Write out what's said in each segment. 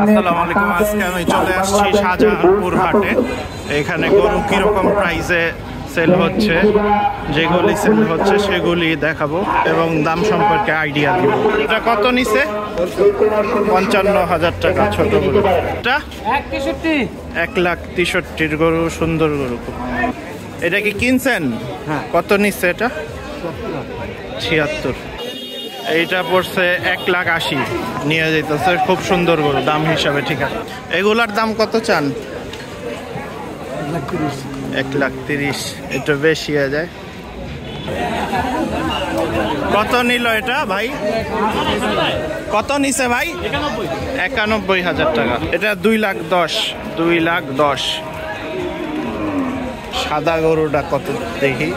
আসসালামু আলাইকুম। আজকে আমি চলে আসছি শাহজাহানপুর হাটে। এখানে গরু কিরকম প্রাইসে সেল হচ্ছে, যেগুলি সেল হচ্ছে সেগুলি দেখাবো এবং দাম সম্পর্কে আইডিয়া দিব। এটা কত নিছে? 55,000 টাকা ছোট গরু। এটা 1,63,000 গরু, সুন্দর গরু। এটা কি কিনছেন? কত নিচ্ছে এটা? 76। এইটা পড়ছে 1,80,000 নিয়ে যেতেছে। খুব সুন্দর গরু, দাম হিসাবে ঠিক আছে। এগুলার দাম কত চান? 1,30,000। একটু বেশি হয়ে যায়। কত নিল এটা ভাই? কত নিছে ভাই? 91,000 টাকা। এটা 2,10,000। সাদা গরুটা কত দেখি?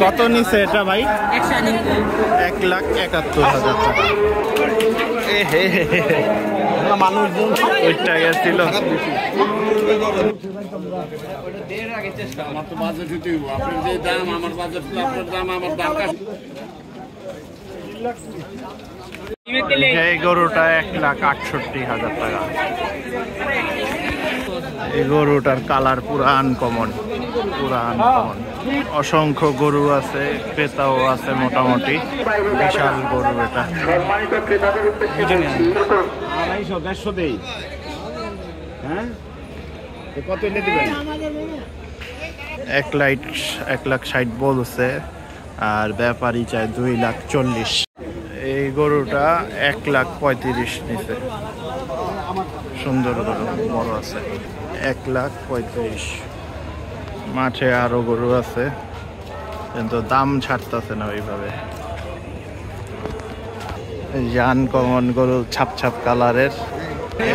কত নিছে এটা ভাই? 1,71,000 টাকা। মানুষজন ওইটা গেছিল। এই গরুটা 1,68,000 টাকা। এই গরুটার কালার পুরা আনকমন। অসংখ্য গরু আছে, ক্রেতাও আছে মোটামুটি। বিশাল গরু এটা। 1,60,000 বলছে, আর ব্যাপারী চায় 2,40,000। এই গরুটা 1,35,000 নিছে। সুন্দর গরু, বড় আছে। 1,35,000। মাঠে আরো গরু আছে, কিন্তু দাম ছাড়তেছে না ওইভাবে। আনকমন গরু, ছাপ কালারের।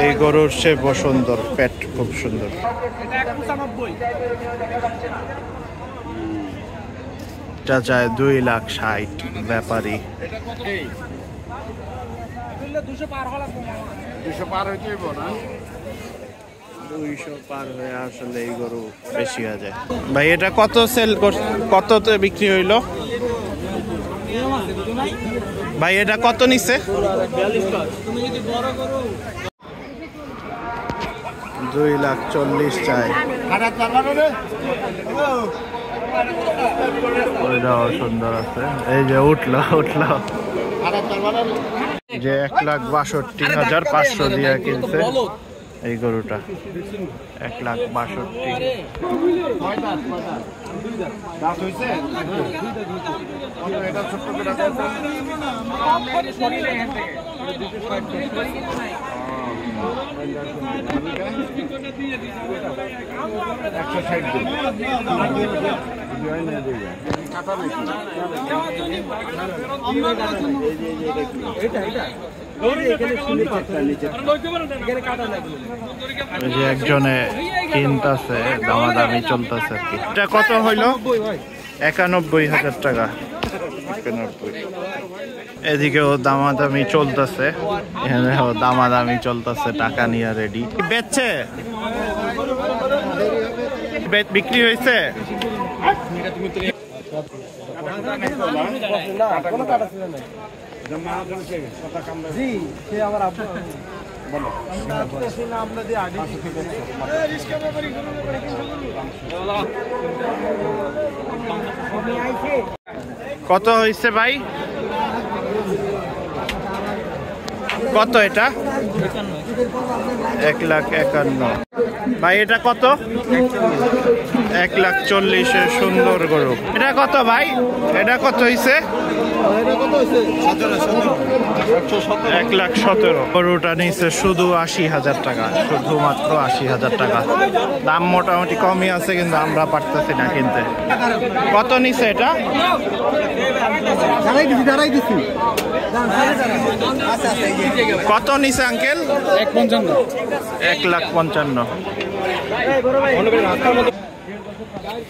এই গরুর শেপ সুন্দর, পেট খুব সুন্দর। এটা চায় 2,60,000 ব্যাপারী। 200 পার হয়ে আসলে এই গরু বেশি হয়ে যায়। ভাই এটা কত সেল, কততে বিক্রি হইলো ভাই? এটা কত নিচ্ছে? 2,40,000 চাই। ওইটাও সুন্দর আছে। এই যে উঠলো যে 1,62,500 দিয়ে কিনছে এই গরুটা। 1,62,000। একজনে কিনতেছে, দামাদামি চলতেছে আর কি। এটা কত হইলো? 91,000 টাকা। 91। এদিকেও দামাদামি চলতেছে, এখানেও দামাদামি চলতেছে, টাকা নিয়ে রেডি। বেচছে? বিক্রি হয়েছে? কত হয়েছে ভাই? কত এটা? 1,51,000 ভাই। এটা কত? 1,40,000। সুন্দর গরু। এটা কত ভাই? এটা কত হয়েছে? 1,17,000। গরুটা নিচ্ছে শুধু 80,000 টাকা, শুধুমাত্র 80,000 টাকা। দাম মোটামুটি কমই আছে, কিন্তু আমরা পারতেছি না কিনতে। কত নিচ্ছে এটা? কত নিচ্ছে আঙ্কেল? 1,55,000।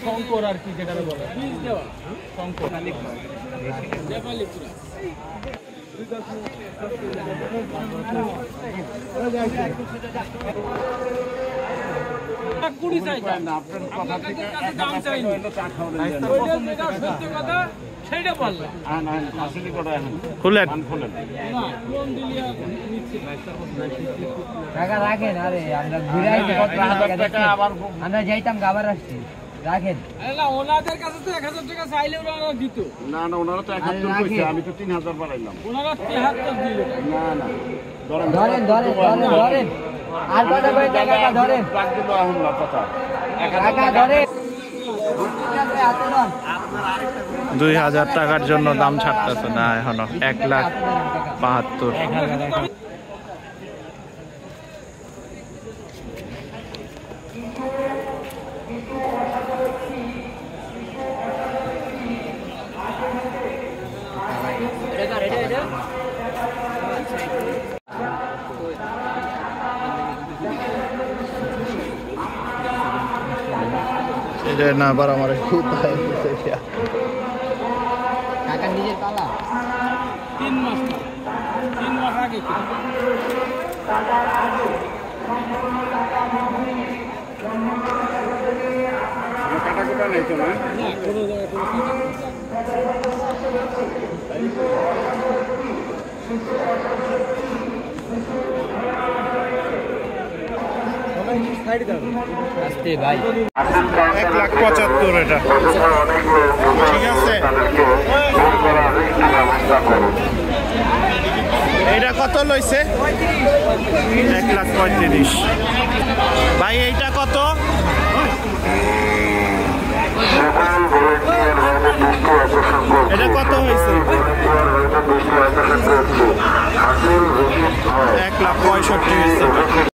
শঙ্কর আর কি যেটা বলে শঙ্কর। আপনার কথা থেকে খুলেন। টাকা রাখেন, আরে আমরা ঘুরে আইতে আমরা যাইতাম গাবার আসছি, রাখেন। ওনাদের কাছে তো 1000 টাকা চাইলে ওরা দিত না না, ওনারা তো 71 কইছে, আমি তো 3000 বাড়াইলাম। ওনারা 73 দিল। না না, ধরেন ধরেন ধরেন ধরেন, আর কথা কই, টাকাটা ধরেন, রাখ দিল এখন না কথা। টাকা ধরেন। 2000 টাকার জন্য দাম ছাড়তেছে না এখনো। 1,72,000। এটা না আবার আমার টাকা নিজের পালা। 3 মাস আগে কাটা কুটা নেই তো না? কোনো জায়গায় আসতে ভাই 1,75,000 এটা। ঠিক আছে, এটা কত লইছে? 1,35,000। ভাই এইটা কত? এটা কত হয়েছে? 1,65,000 হয়েছে।